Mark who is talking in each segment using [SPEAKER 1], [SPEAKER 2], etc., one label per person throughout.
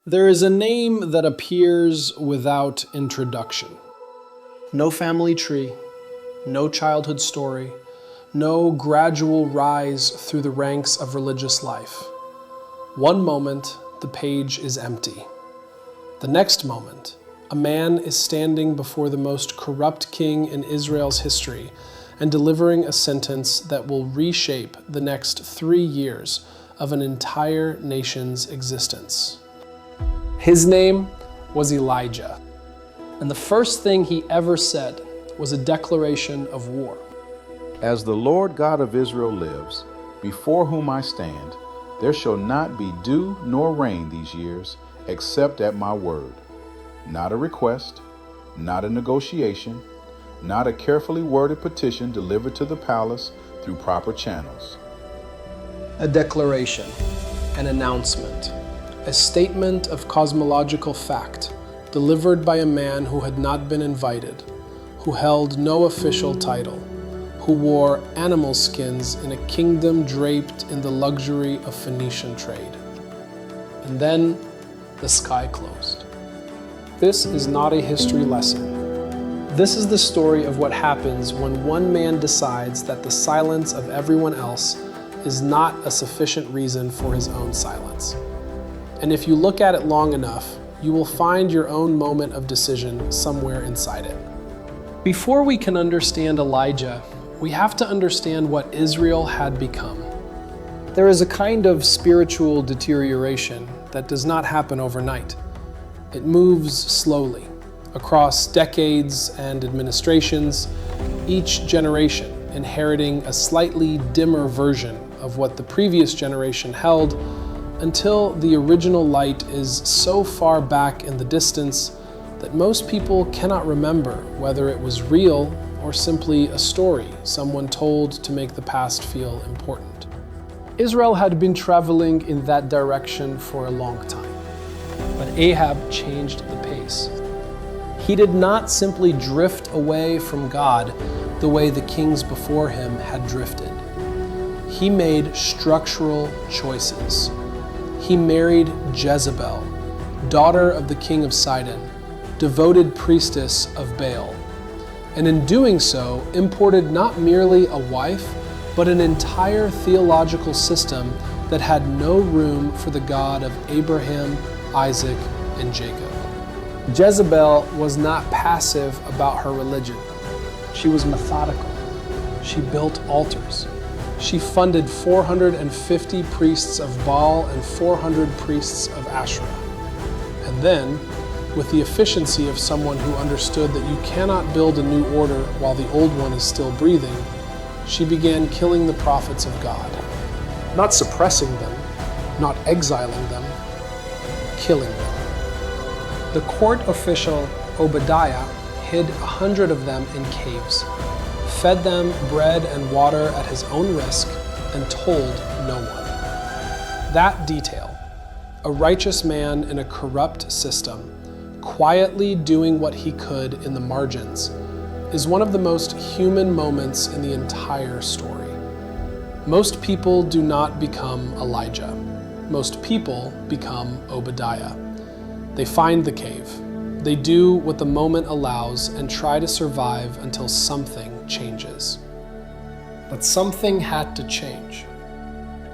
[SPEAKER 1] There is a name that appears without introduction. No family tree, no childhood story, no gradual rise through the ranks of religious life. One moment, the page is empty. The next moment, a man is standing before the most corrupt king in Israel's history and delivering a sentence that will reshape the next 3 years of an entire nation's existence. His name was Elijah, and the first thing he ever said was a declaration of war.
[SPEAKER 2] As the Lord God of Israel lives, before whom I stand, there shall not be dew nor rain these years, except at my word. Not a request, not a negotiation, not a carefully worded petition delivered to the palace through proper channels.
[SPEAKER 1] A declaration, an announcement, a statement of cosmological fact delivered by a man who had not been invited, who held no official title, who wore animal skins in a kingdom draped in the luxury of Phoenician trade. And then the sky closed. This is not a history lesson. This is the story of what happens when one man decides that the silence of everyone else is not a sufficient reason for his own silence. And if you look at it long enough, you will find your own moment of decision somewhere inside it. Before we can understand Elijah, we have to understand what Israel had become. There is a kind of spiritual deterioration that does not happen overnight. It moves slowly, across decades and administrations, each generation inheriting a slightly dimmer version of what the previous generation held, until the original light is so far back in the distance that most people cannot remember whether it was real or simply a story someone told to make the past feel important. Israel had been traveling in that direction for a long time, but Ahab changed the pace. He did not simply drift away from God the way the kings before him had drifted. He made structural choices. He married Jezebel, daughter of the king of Sidon, devoted priestess of Baal, and in doing so imported not merely a wife, but an entire theological system that had no room for the God of Abraham, Isaac, and Jacob. Jezebel was not passive about her religion. She was methodical. She built altars. She funded 450 priests of Baal and 400 priests of Asherah. And then, with the efficiency of someone who understood that you cannot build a new order while the old one is still breathing, she began killing the prophets of God. Not suppressing them, not exiling them, killing them. The court official Obadiah hid 100 of them in caves, fed them bread and water at his own risk, and told no one. That detail, a righteous man in a corrupt system, quietly doing what he could in the margins, is one of the most human moments in the entire story. Most people do not become Elijah. Most people become Obadiah. They find the cave. They do what the moment allows and try to survive until something changes. But something had to change.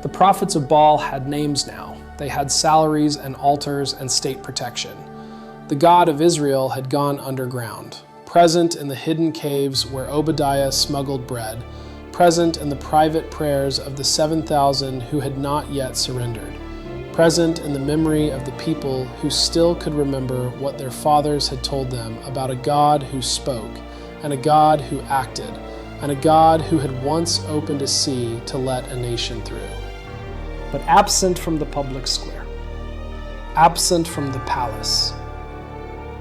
[SPEAKER 1] The prophets of Baal had names now. They had salaries and altars and state protection. The God of Israel had gone underground, present in the hidden caves where Obadiah smuggled bread, present in the private prayers of the 7,000 who had not yet surrendered, present in the memory of the people who still could remember what their fathers had told them about a God who spoke, and a God who acted, and a God who had once opened a sea to let a nation through. But absent from the public square, absent from the palace,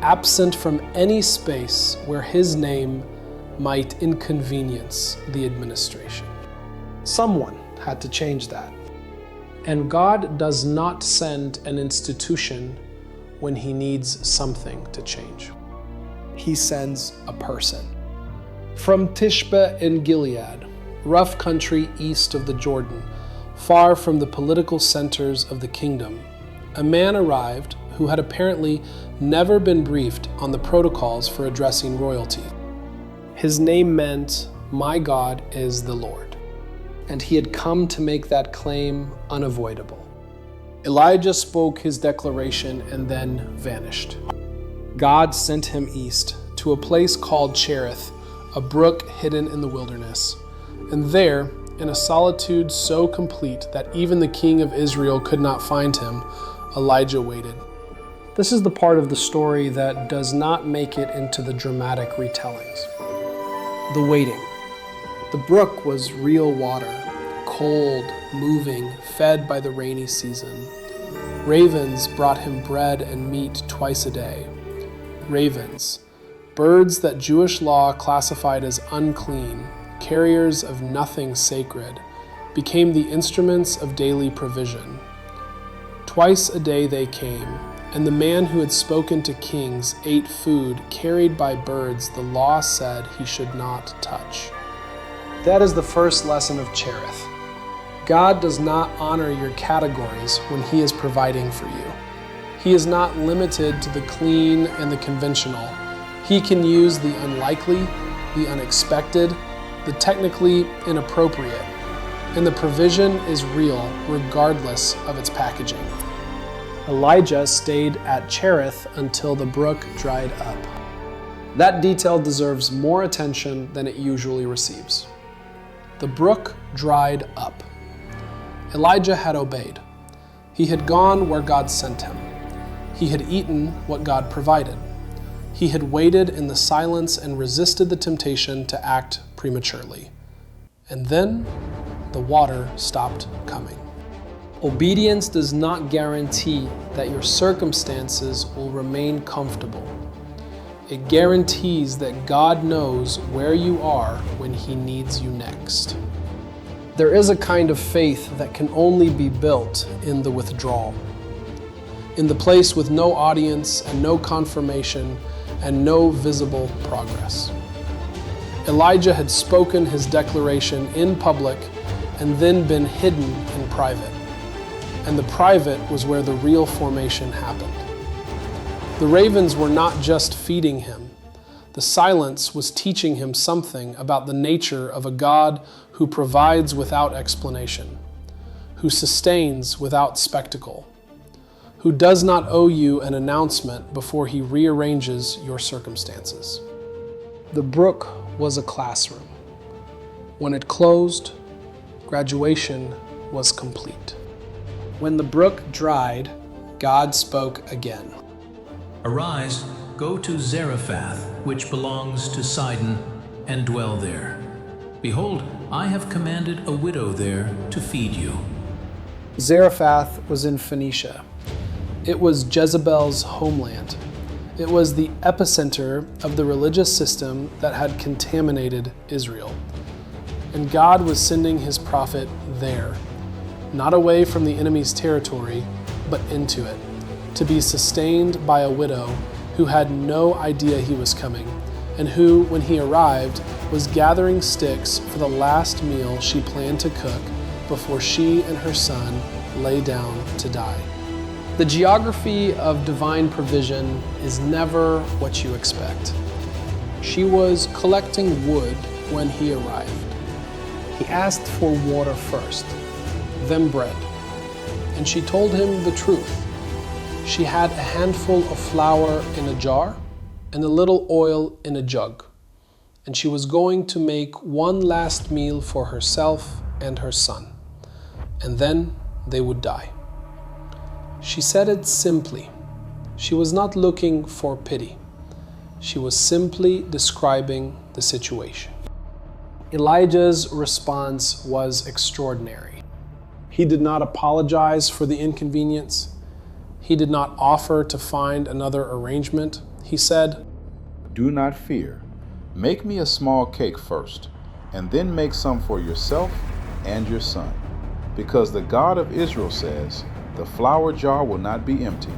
[SPEAKER 1] absent from any space where his name might inconvenience the administration. Someone had to change that. And God does not send an institution when he needs something to change. He sends a person. From Tishbe in Gilead, rough country east of the Jordan, far from the political centers of the kingdom, a man arrived who had apparently never been briefed on the protocols for addressing royalty. His name meant, "My God is the Lord," and he had come to make that claim unavoidable. Elijah spoke his declaration and then vanished. God sent him east to a place called Chariot, a brook hidden in the wilderness. And there, in a solitude so complete that even the king of Israel could not find him, Elijah waited. This is the part of the story that does not make it into the dramatic retellings. The waiting. The brook was real water, cold, moving, fed by the rainy season. Ravens brought him bread and meat twice a day. Ravens, birds that Jewish law classified as unclean, carriers of nothing sacred, became the instruments of daily provision. Twice a day they came, and the man who had spoken to kings ate food carried by birds the law said he should not touch. That is the first lesson of Chariot. God does not honor your categories when He is providing for you. He is not limited to the clean and the conventional. He can use the unlikely, the unexpected, the technically inappropriate, and the provision is real regardless of its packaging. Elijah stayed at Cherith until the brook dried up. That detail deserves more attention than it usually receives. The brook dried up. Elijah had obeyed. He had gone where God sent him. He had eaten what God provided. He had waited in the silence and resisted the temptation to act prematurely. And then the water stopped coming. Obedience does not guarantee that your circumstances will remain comfortable. It guarantees that God knows where you are when He needs you next. There is a kind of faith that can only be built in the withdrawal, in the place with no audience and no confirmation and no visible progress. Elijah had spoken his declaration in public and then been hidden in private. And the private was where the real formation happened. The ravens were not just feeding him. The silence was teaching him something about the nature of a God who provides without explanation, who sustains without spectacle, who does not owe you an announcement before He rearranges your circumstances. The brook was a classroom. When it closed, graduation was complete. When the brook dried, God spoke again.
[SPEAKER 3] Arise, go to Zarephath, which belongs to Sidon, and dwell there. Behold, I have commanded a widow there to feed you.
[SPEAKER 1] Zarephath was in Phoenicia. It was Jezebel's homeland. It was the epicenter of the religious system that had contaminated Israel. And God was sending His prophet there, not away from the enemy's territory, but into it, to be sustained by a widow who had no idea he was coming, and who, when he arrived, was gathering sticks for the last meal she planned to cook before she and her son lay down to die. The geography of divine provision is never what you expect. She was collecting wood when he arrived. He asked for water first, then bread, and she told him the truth. She had a handful of flour in a jar and a little oil in a jug, and she was going to make one last meal for herself and her son, and then they would die. She said it simply. She was not looking for pity. She was simply describing the situation. Elijah's response was extraordinary. He did not apologize for the inconvenience. He did not offer to find another arrangement. He said,
[SPEAKER 2] Do not fear. Make me a small cake first, and then make some for yourself and your son. Because the God of Israel says, the flour jar will not be empty,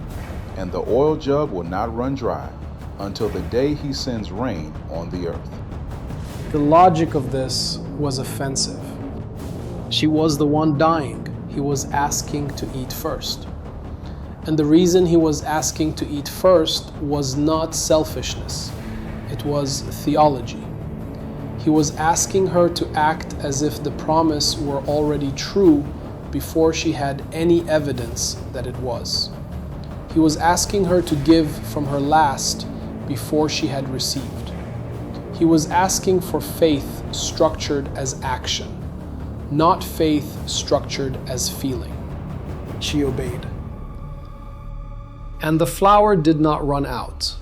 [SPEAKER 2] and the oil jug will not run dry, until the day He sends rain on the earth.
[SPEAKER 1] The logic of this was offensive. She was the one dying. He was asking to eat first. And the reason he was asking to eat first was not selfishness, it was theology. He was asking her to act as if the promise were already true before she had any evidence that it was. He was asking her to give from her last before she had received. He was asking for faith structured as action, not faith structured as feeling. She obeyed. And the flour did not run out,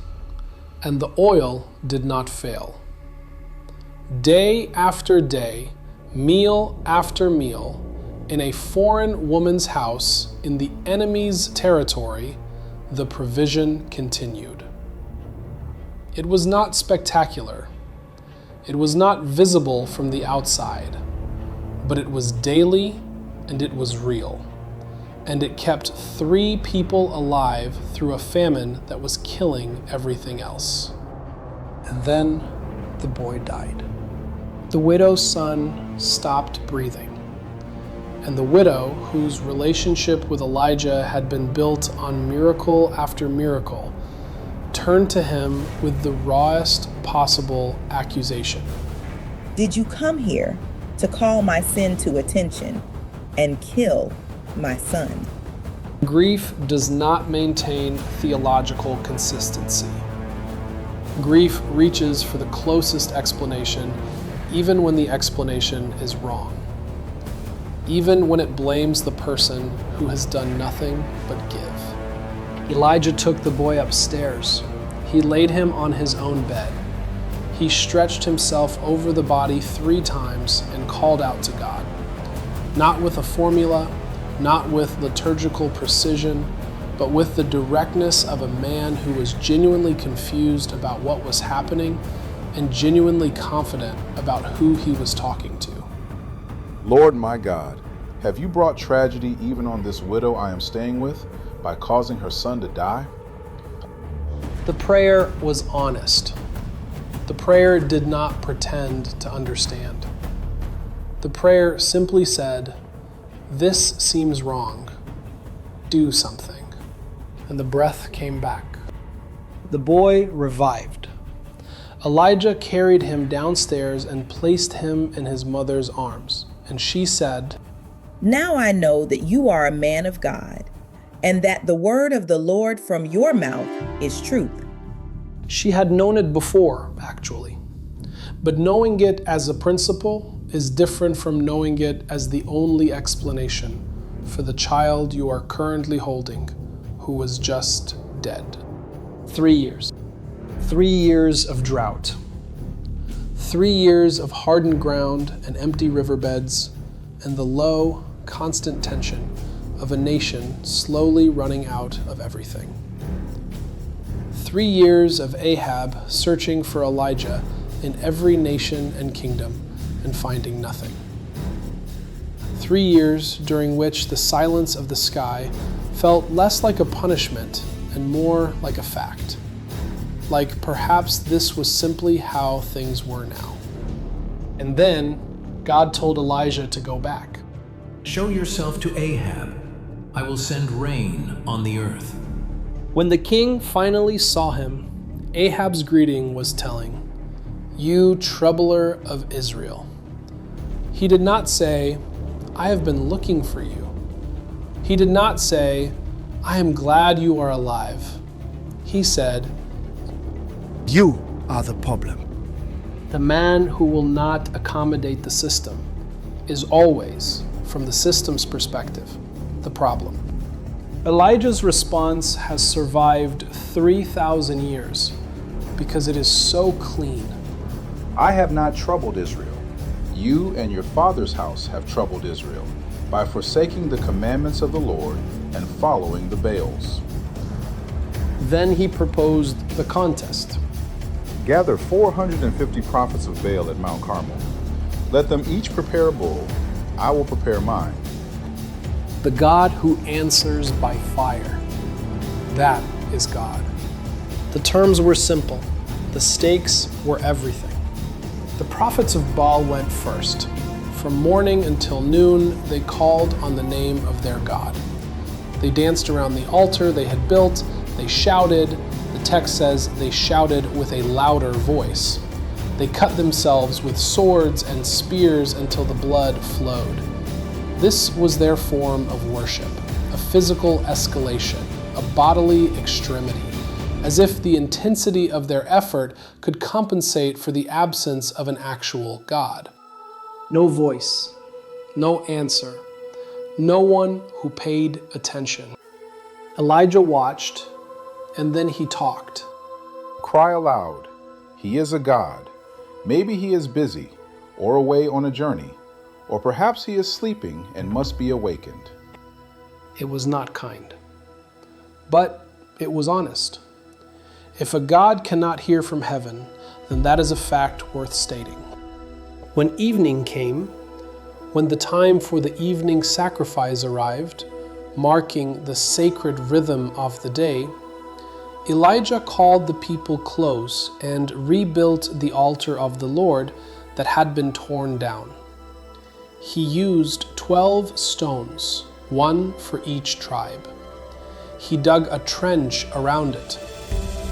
[SPEAKER 1] and the oil did not fail. Day after day, meal after meal, in a foreign woman's house in the enemy's territory, the provision continued. It was not spectacular. It was not visible from the outside, but it was daily and it was real. And it kept 3 people alive through a famine that was killing everything else. And then the boy died. The widow's son stopped breathing. And the widow, whose relationship with Elijah had been built on miracle after miracle, turned to him with the rawest possible accusation.
[SPEAKER 4] Did you come here to call my sin to attention and kill my son?
[SPEAKER 1] Grief does not maintain theological consistency. Grief reaches for the closest explanation, even when the explanation is wrong. Even when it blames the person who has done nothing but give. Elijah took the boy upstairs. He laid him on his own bed. He stretched himself over the body 3 times and called out to God. Not with a formula, not with liturgical precision, but with the directness of a man who was genuinely confused about what was happening and genuinely confident about who he was talking to.
[SPEAKER 2] Lord my God, have you brought tragedy even on this widow I am staying with by causing her son to die?
[SPEAKER 1] The prayer was honest. The prayer did not pretend to understand. The prayer simply said, "This seems wrong. Do something." And the breath came back. The boy revived. Elijah carried him downstairs and placed him in his mother's arms. And she said,
[SPEAKER 4] Now I know that you are a man of God, and that the word of the Lord from your mouth is truth.
[SPEAKER 1] She had known it before, actually. But knowing it as a principle is different from knowing it as the only explanation for the child you are currently holding, who was just dead. 3 years. 3 years of drought. 3 years of hardened ground and empty riverbeds, and the low, constant tension of a nation slowly running out of everything. 3 years of Ahab searching for Elijah in every nation and kingdom and finding nothing. 3 years during which the silence of the sky felt less like a punishment and more like a fact. Like perhaps this was simply how things were now. And then God told Elijah to go back.
[SPEAKER 3] Show yourself to Ahab. I will send rain on the earth.
[SPEAKER 1] When the king finally saw him, Ahab's greeting was telling, "You troubler of Israel." He did not say, "I have been looking for you." He did not say, "I am glad you are alive." He said,
[SPEAKER 5] You are the problem.
[SPEAKER 1] "The man who will not accommodate the system is always, from the system's perspective, the problem." Elijah's response has survived 3,000 years because it is so clean.
[SPEAKER 2] I have not troubled Israel. You and your father's house have troubled Israel by forsaking the commandments of the Lord and following the Baals.
[SPEAKER 1] Then he proposed the contest.
[SPEAKER 2] Gather 450 prophets of Baal at Mount Carmel. Let them each prepare a bull. I will prepare mine.
[SPEAKER 1] The God who answers by fire. That is God. The terms were simple. The stakes were everything. The prophets of Baal went first. From morning until noon, they called on the name of their God. They danced around the altar they had built. They shouted. The text says they shouted with a louder voice. They cut themselves with swords and spears until the blood flowed. This was their form of worship, a physical escalation, a bodily extremity, as if the intensity of their effort could compensate for the absence of an actual God. No voice, no answer, no one who paid attention. Elijah watched, and then he talked.
[SPEAKER 2] Cry aloud. He is a God. Maybe he is busy, or away on a journey, or perhaps he is sleeping and must be awakened.
[SPEAKER 1] It was not kind, but it was honest. If a God cannot hear from heaven, then that is a fact worth stating. When evening came, when the time for the evening sacrifice arrived, marking the sacred rhythm of the day, Elijah called the people close and rebuilt the altar of the Lord that had been torn down. He used 12 stones, one for each tribe. He dug a trench around it.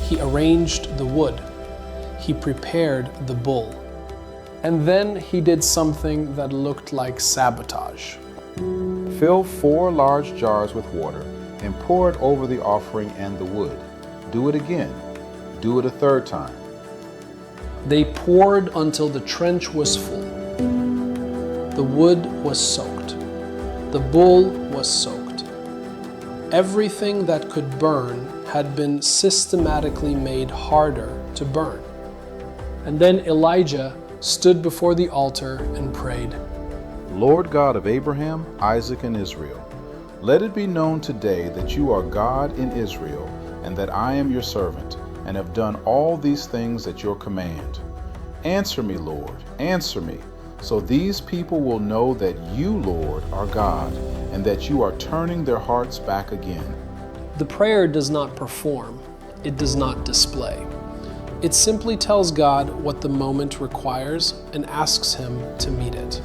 [SPEAKER 1] He arranged the wood. He prepared the bull. And then he did something that looked like sabotage.
[SPEAKER 2] Fill 4 large jars with water and pour it over the offering and the wood. Do it again. Do it a 3rd time.
[SPEAKER 1] They poured until the trench was full. The wood was soaked. The bull was soaked. Everything that could burn had been systematically made harder to burn. And then Elijah stood before the altar and prayed,
[SPEAKER 2] Lord God of Abraham, Isaac, and Israel, let it be known today that you are God in Israel, and that I am your servant, and have done all these things at your command. Answer me, Lord, answer me, so these people will know that you, Lord, are God, and that you are turning their hearts back again.
[SPEAKER 1] The prayer does not perform, it does not display. It simply tells God what the moment requires and asks Him to meet it.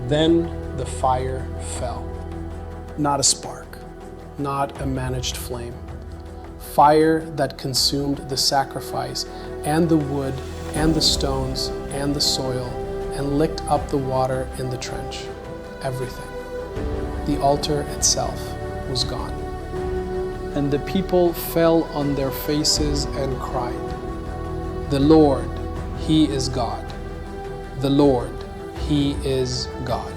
[SPEAKER 1] Then the fire fell. Not a spark, not a managed flame. Fire that consumed the sacrifice and the wood and the stones and the soil and licked up the water in the trench. Everything. The altar itself was gone. And the people fell on their faces and cried, "The Lord, He is God. The Lord, He is God."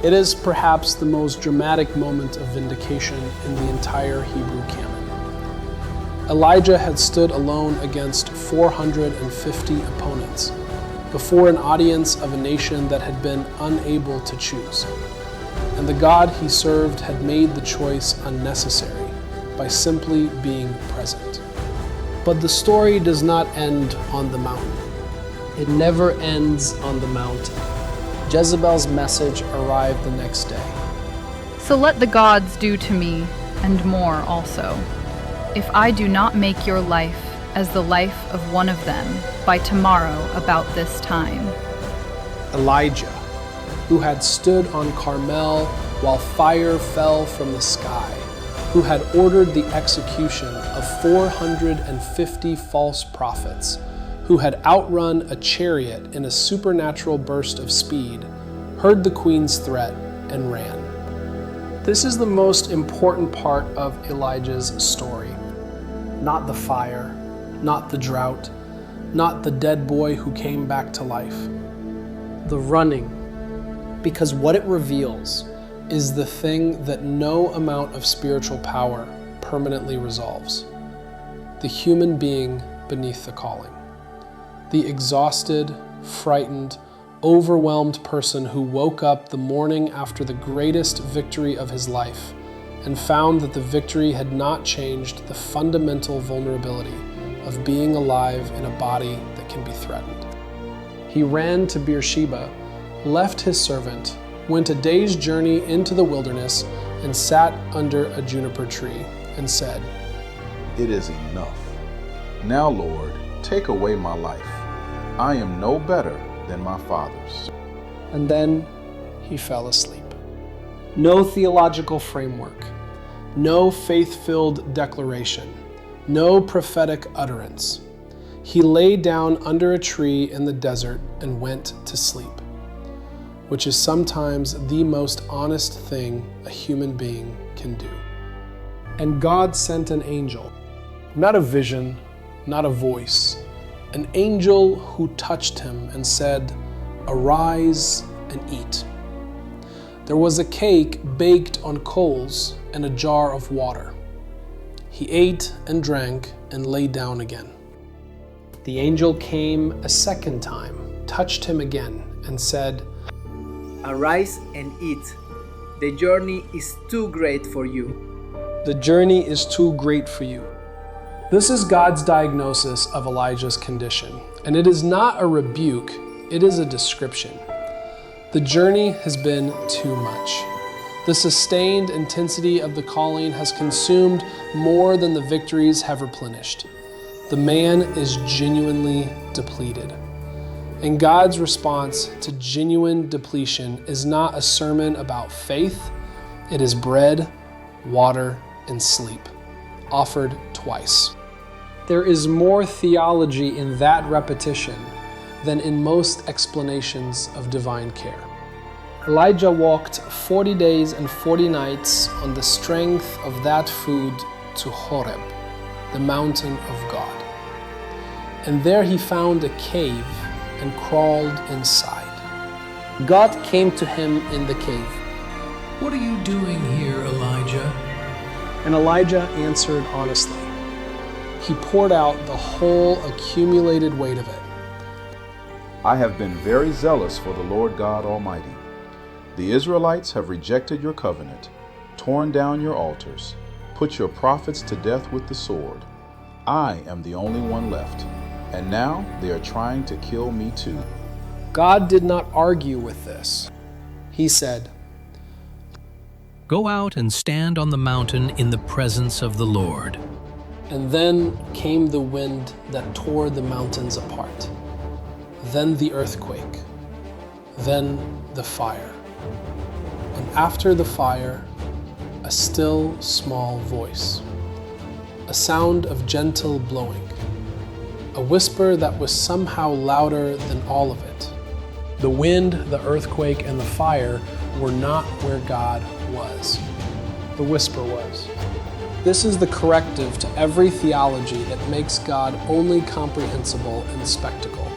[SPEAKER 1] It is perhaps the most dramatic moment of vindication in the entire Hebrew canon. Elijah had stood alone against 450 opponents, before an audience of a nation that had been unable to choose. And the God he served had made the choice unnecessary by simply being present. But the story does not end on the mountain. It never ends on the mountain. Jezebel's message arrived the next day.
[SPEAKER 6] So let the gods do to me, and more also, if I do not make your life as the life of one of them by tomorrow about this time.
[SPEAKER 1] Elijah, who had stood on Carmel while fire fell from the sky, who had ordered the execution of 450 false prophets, who had outrun a chariot in a supernatural burst of speed, heard the queen's threat and ran. This is the most important part of Elijah's story. Not the fire, not the drought, not the dead boy who came back to life. The running, because what it reveals is the thing that no amount of spiritual power permanently resolves. The human being beneath the calling. The exhausted, frightened, overwhelmed person who woke up the morning after the greatest victory of his life and found that the victory had not changed the fundamental vulnerability of being alive in a body that can be threatened. He ran to Beersheba, left his servant, went a day's journey into the wilderness, and sat under a juniper tree and said,
[SPEAKER 2] It is enough. Now, Lord, take away my life. I am no better than my fathers.
[SPEAKER 1] And then he fell asleep. No theological framework, no faith-filled declaration, no prophetic utterance. He lay down under a tree in the desert and went to sleep, which is sometimes the most honest thing a human being can do. And God sent an angel, not a vision, not a voice, an angel who touched him and said, "Arise and eat." There was a cake baked on coals and a jar of water. He ate and drank and lay down again. The angel came a second time, touched him again, and said,
[SPEAKER 7] "Arise and eat. The journey is too great for you."
[SPEAKER 1] "The journey is too great for you." This is God's diagnosis of Elijah's condition, and it is not a rebuke, it is a description. The journey has been too much. The sustained intensity of the calling has consumed more than the victories have replenished. The man is genuinely depleted. And God's response to genuine depletion is not a sermon about faith, it is bread, water, and sleep, offered twice. There is more theology in that repetition than in most explanations of divine care. Elijah walked 40 days and 40 nights on the strength of that food to Horeb, the mountain of God. And there he found a cave and crawled inside. God came to him in the cave.
[SPEAKER 3] "What are you doing here, Elijah?"
[SPEAKER 1] And Elijah answered honestly. He poured out the whole accumulated weight of it.
[SPEAKER 2] I have been very zealous for the Lord God Almighty. The Israelites have rejected your covenant, torn down your altars, put your prophets to death with the sword. I am the only one left, and now they are trying to kill me too.
[SPEAKER 1] God did not argue with this. He said,
[SPEAKER 3] "Go out and stand on the mountain in the presence of the Lord."
[SPEAKER 1] and then came the wind that tore the mountains apart. Then the earthquake. Then the fire. And after the fire, a still small voice. A sound of gentle blowing. A whisper that was somehow louder than all of it. The wind, the earthquake, and the fire were not where God was. The whisper was. This is the corrective to every theology that makes God only comprehensible in spectacle.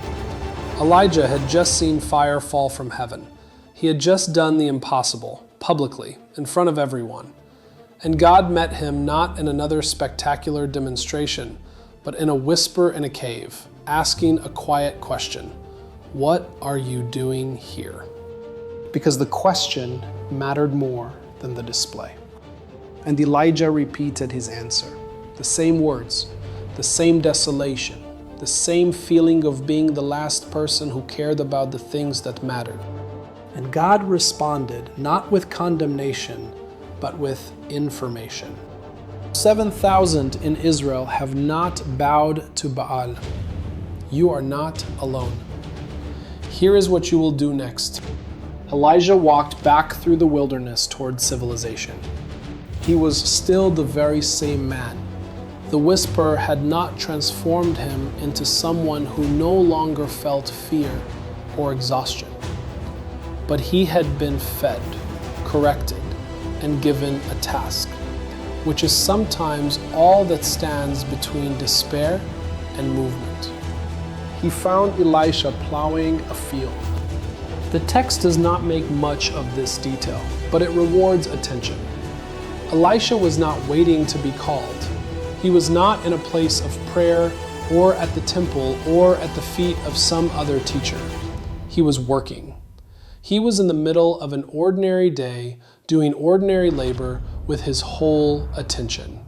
[SPEAKER 1] Elijah had just seen fire fall from heaven. He had just done the impossible, publicly, in front of everyone. And God met him not in another spectacular demonstration, but in a whisper in a cave, asking a quiet question. What are you doing here? Because the question mattered more than the display. And Elijah repeated his answer. The same words, the same desolation, the same feeling of being the last person who cared about the things that mattered. And God responded not with condemnation, but with information. 7,000 in Israel have not bowed to Baal. You are not alone. Here is what you will do next. Elijah walked back through the wilderness toward civilization. He was still the very same man. The whisper had not transformed him into someone who no longer felt fear or exhaustion. But he had been fed, corrected, and given a task, which is sometimes all that stands between despair and movement. He found Elisha plowing a field. The text does not make much of this detail, but it rewards attention. Elisha was not waiting to be called. He was not in a place of prayer or at the temple or at the feet of some other teacher. He was working. He was in the middle of an ordinary day doing ordinary labor with his whole attention,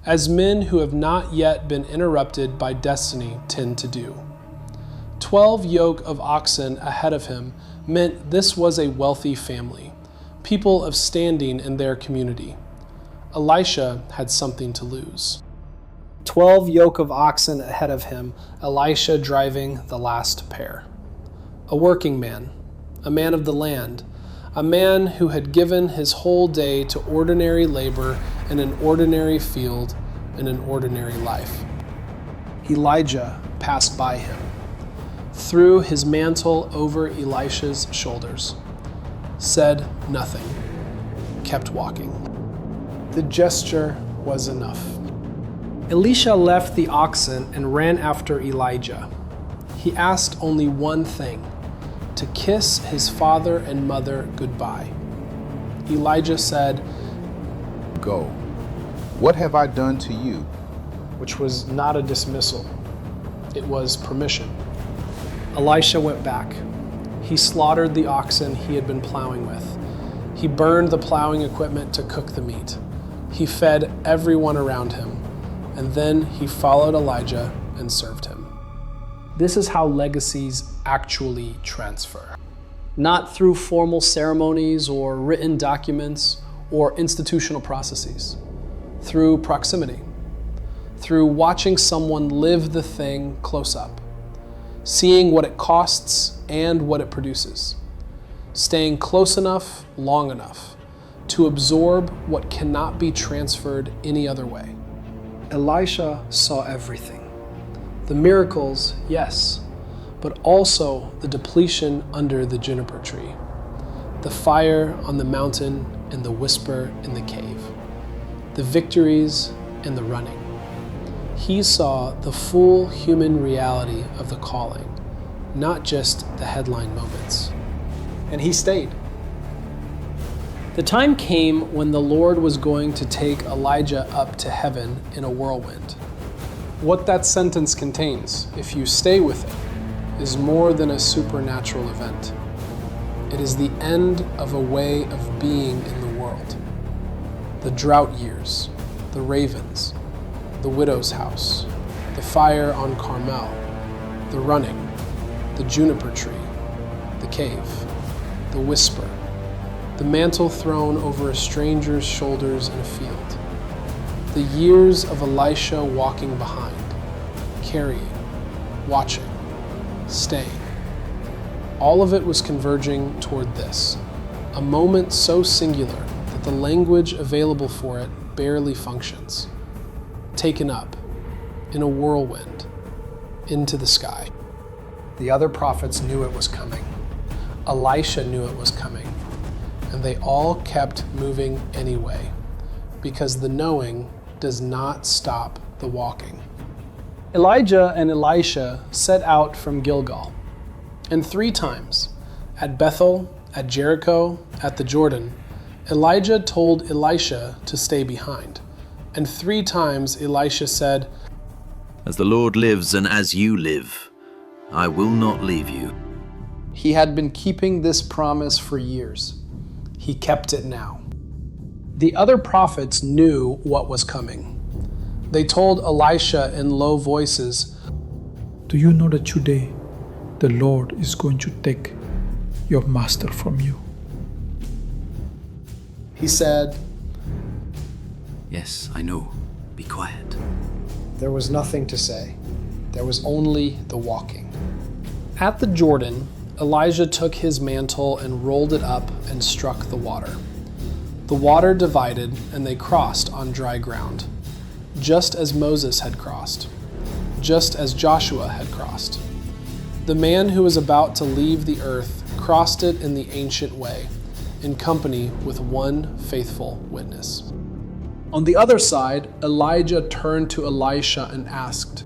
[SPEAKER 1] as men who have not yet been interrupted by destiny tend to do. 12 yoke of oxen ahead of him meant this was a wealthy family, people of standing in their community. Elisha had something to lose. 12 yoke of oxen ahead of him, Elisha driving the last pair. A working man, a man of the land, a man who had given his whole day to ordinary labor in an ordinary field in an ordinary life. Elijah passed by him, threw his mantle over Elisha's shoulders, said nothing, kept walking. The gesture was enough. Elisha left the oxen and ran after Elijah. He asked only one thing: to kiss his father and mother goodbye. Elijah said,
[SPEAKER 2] Go. What have I done to you?
[SPEAKER 1] which was not a dismissal. It was permission. Elisha went back. He slaughtered the oxen he had been plowing with. He burned the plowing equipment to cook the meat. He fed everyone around him, and then he followed Elijah and served him. This is how legacies actually transfer. Not through formal ceremonies or written documents or institutional processes. Through proximity. Through watching someone live the thing close up. Seeing what it costs and what it produces. Staying close enough, long enough, to absorb what cannot be transferred any other way. Elisha saw everything. The miracles, yes, but also the depletion under the juniper tree, the fire on the mountain and the whisper in the cave, the victories and the running. He saw the full human reality of the calling, not just the headline moments. And he stayed. The time came when the Lord was going to take Elijah up to heaven in a whirlwind. What that sentence contains, if you stay with it, is more than a supernatural event. It is the end of a way of being in the world. The drought years, the ravens, the widow's house, the fire on Carmel, the running, the juniper tree, the cave, the whisper, the mantle thrown over a stranger's shoulders in a field, the years of Elisha walking behind, carrying, watching, staying. All of it was converging toward this, a moment so singular that the language available for it barely functions. Taken up, in a whirlwind, into the sky. The other prophets knew it was coming. Elisha knew it was coming. And they all kept moving anyway, because the knowing does not stop the walking. Elijah and Elisha set out from Gilgal. And 3 times, at Bethel, at Jericho, at the Jordan, Elijah told Elisha to stay behind. And 3 times Elisha said,
[SPEAKER 8] As the Lord lives and as you live, I will not leave you.
[SPEAKER 1] He had been keeping this promise for years. He kept it now. The other prophets knew what was coming. They told Elisha in low voices,
[SPEAKER 9] Do you know that today the Lord is going to take your master from you?
[SPEAKER 1] He said,
[SPEAKER 8] Yes, I know. Be quiet.
[SPEAKER 1] There was nothing to say. There was only the walking. At the Jordan, Elijah took his mantle and rolled it up and struck the water. The water divided and they crossed on dry ground, just as Moses had crossed, just as Joshua had crossed. The man who was about to leave the earth crossed it in the ancient way, in company with one faithful witness. On the other side, Elijah turned to Elisha and asked,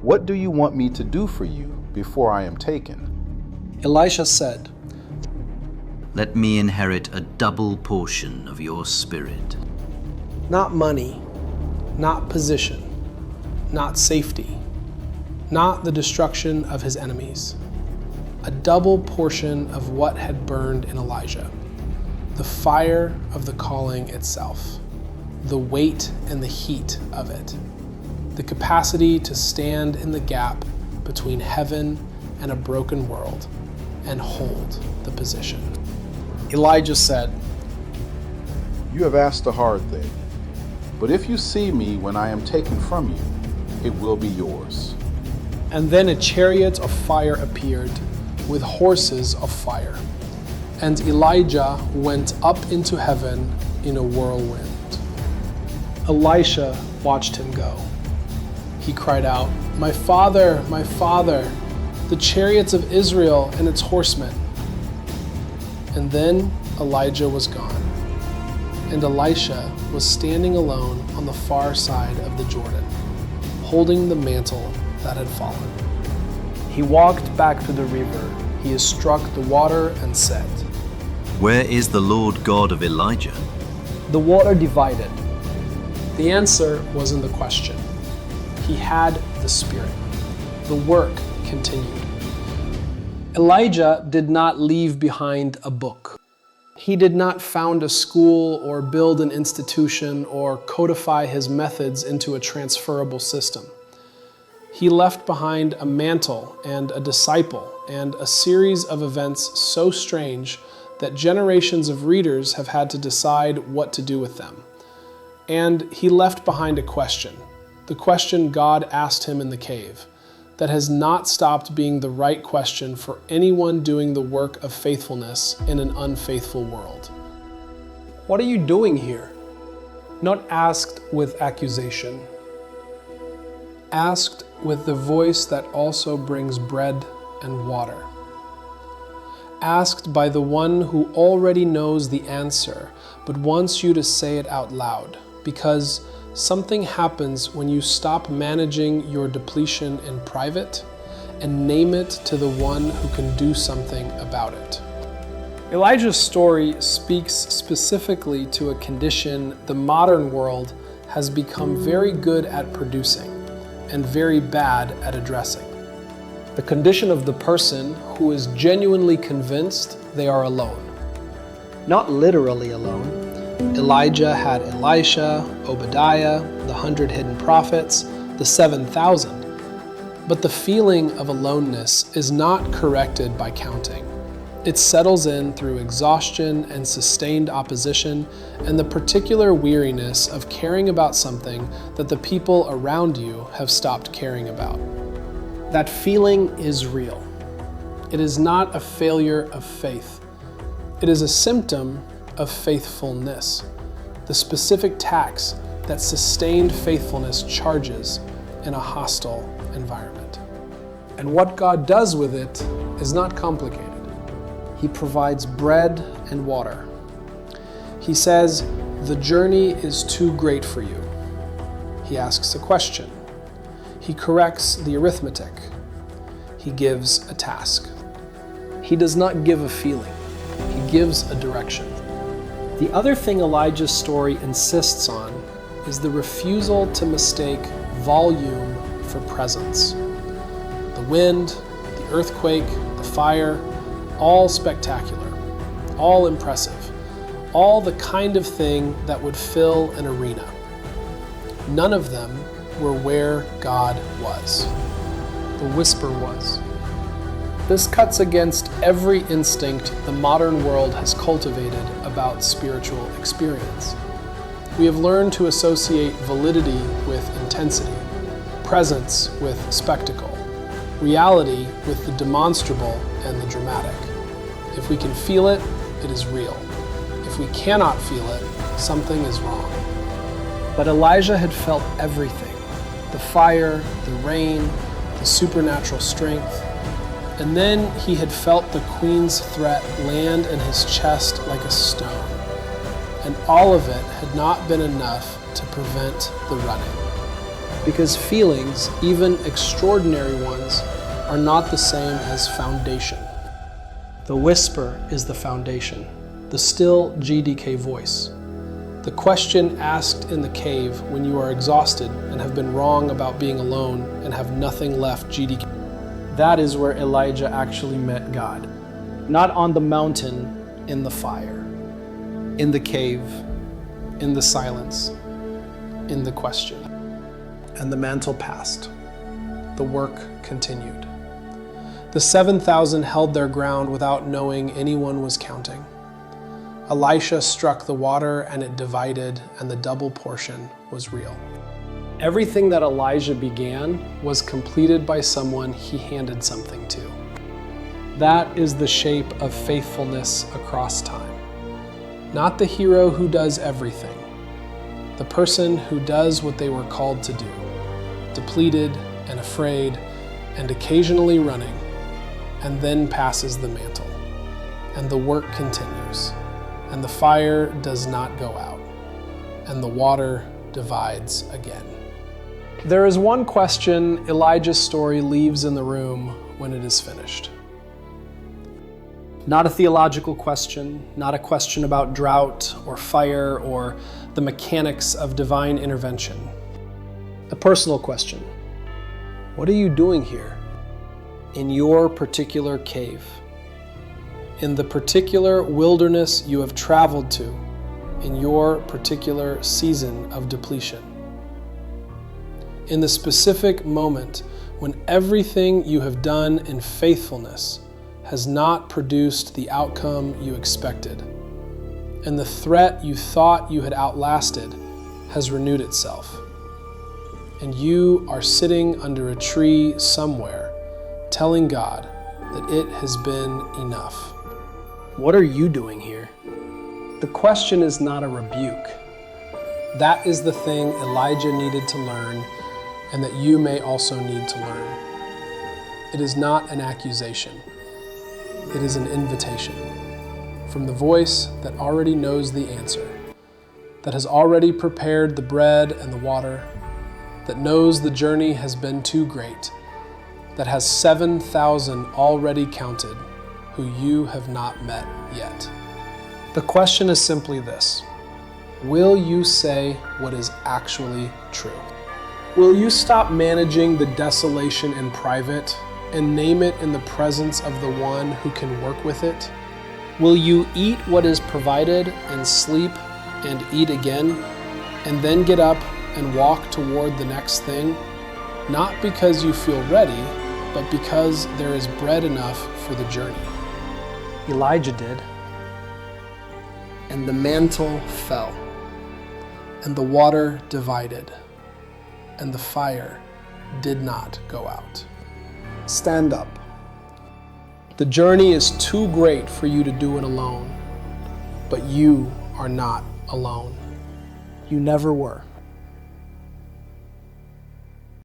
[SPEAKER 2] What do you want me to do for you before I am taken?
[SPEAKER 1] Elisha said,
[SPEAKER 8] Let me inherit a double portion of your spirit.
[SPEAKER 1] Not money, not position, not safety, not the destruction of his enemies. A double portion of what had burned in Elijah, the fire of the calling itself, the weight and the heat of it, the capacity to stand in the gap between heaven and a broken world and hold the position. Elijah said,
[SPEAKER 2] You have asked a hard thing, but if you see me when I am taken from you, it will be yours.
[SPEAKER 1] And then a chariot of fire appeared, with horses of fire. and Elijah went up into heaven in a whirlwind. Elisha watched him go. He cried out, my father, the chariots of Israel and its horsemen." And then Elijah was gone, and Elisha was standing alone on the far side of the Jordan, holding the mantle that had fallen. He walked back to the river. He struck the water and said,
[SPEAKER 8] Where is the Lord God of Elijah?
[SPEAKER 1] The water divided. The answer wasn't the question. He had the Spirit. The work continued. Elijah did not leave behind a book. He did not found a school or build an institution or codify his methods into a transferable system. He left behind a mantle and a disciple and a series of events so strange that generations of readers have had to decide what to do with them. And he left behind a question, the question God asked him in the cave, that has not stopped being the right question for anyone doing the work of faithfulness in an unfaithful world. What are you doing here? Not asked with accusation. Asked with the voice that also brings bread and water. Asked by the one who already knows the answer, but wants you to say it out loud, because something happens when you stop managing your depletion in private and name it to the one who can do something about it. Elijah's story speaks specifically to a condition the modern world has become very good at producing and very bad at addressing. The condition of the person who is genuinely convinced they are alone. Not literally alone. Elijah had Elisha, Obadiah, the 100 hidden prophets, the 7,000. But the feeling of aloneness is not corrected by counting. It settles in through exhaustion and sustained opposition and the particular weariness of caring about something that the people around you have stopped caring about. That feeling is real. It is not a failure of faith. It is a symptom of faithfulness, the specific tax that sustained faithfulness charges in a hostile environment. And what God does with it is not complicated. He provides bread and water. He says, the journey is too great for you. He asks a question. He corrects the arithmetic. He gives a task. He does not give a feeling. He gives a direction. The other thing Elijah's story insists on is the refusal to mistake volume for presence. The wind, the earthquake, the fire, all spectacular, all impressive, all the kind of thing that would fill an arena. None of them were where God was. The whisper was. This cuts against every instinct the modern world has cultivated about spiritual experience. We have learned to associate validity with intensity, presence with spectacle, reality with the demonstrable and the dramatic. If we can feel it, it is real. If we cannot feel it, something is wrong. But Elijah had felt everything: the fire, the rain, the supernatural strength. And then he had felt the queen's threat land in his chest like a stone. And all of it had not been enough to prevent the running. Because feelings, even extraordinary ones, are not the same as foundation. The whisper is the foundation, the still GDK voice. The question asked in the cave when you are exhausted and have been wrong about being alone and have nothing left GDK. That is where Elijah actually met God. Not on the mountain, in the fire, in the cave, in the silence, in the question. And the mantle passed. The work continued. The 7,000 held their ground without knowing anyone was counting. Elisha struck the water and it divided, and the double portion was real. Everything that Elijah began was completed by someone he handed something to. That is the shape of faithfulness across time. Not the hero who does everything, the person who does what they were called to do, depleted and afraid and occasionally running, and then passes the mantle. And the work continues, and the fire does not go out, and the water divides again. There is one question Elijah's story leaves in the room when it is finished. Not a theological question, not a question about drought or fire or the mechanics of divine intervention. A personal question. What are you doing here in your particular cave? In the particular wilderness you have traveled to, in your particular season of depletion. In the specific moment when everything you have done in faithfulness has not produced the outcome you expected, and the threat you thought you had outlasted has renewed itself, and you are sitting under a tree somewhere telling God that it has been enough. What are you doing here? The question is not a rebuke. That is the thing Elijah needed to learn, and that you may also need to learn. It is not an accusation. It is an invitation from the voice that already knows the answer, that has already prepared the bread and the water, that knows the journey has been too great, that has 7,000 already counted who you have not met yet. The question is simply this: will you say what is actually true? Will you stop managing the desolation in private and name it in the presence of the one who can work with it? Will you eat what is provided and sleep and eat again, and then get up and walk toward the next thing? Not because you feel ready, but because there is bread enough for the journey. Elijah did. And the mantle fell, and the water divided, and the fire did not go out. Stand up. The journey is too great for you to do it alone, but you are not alone. You never were.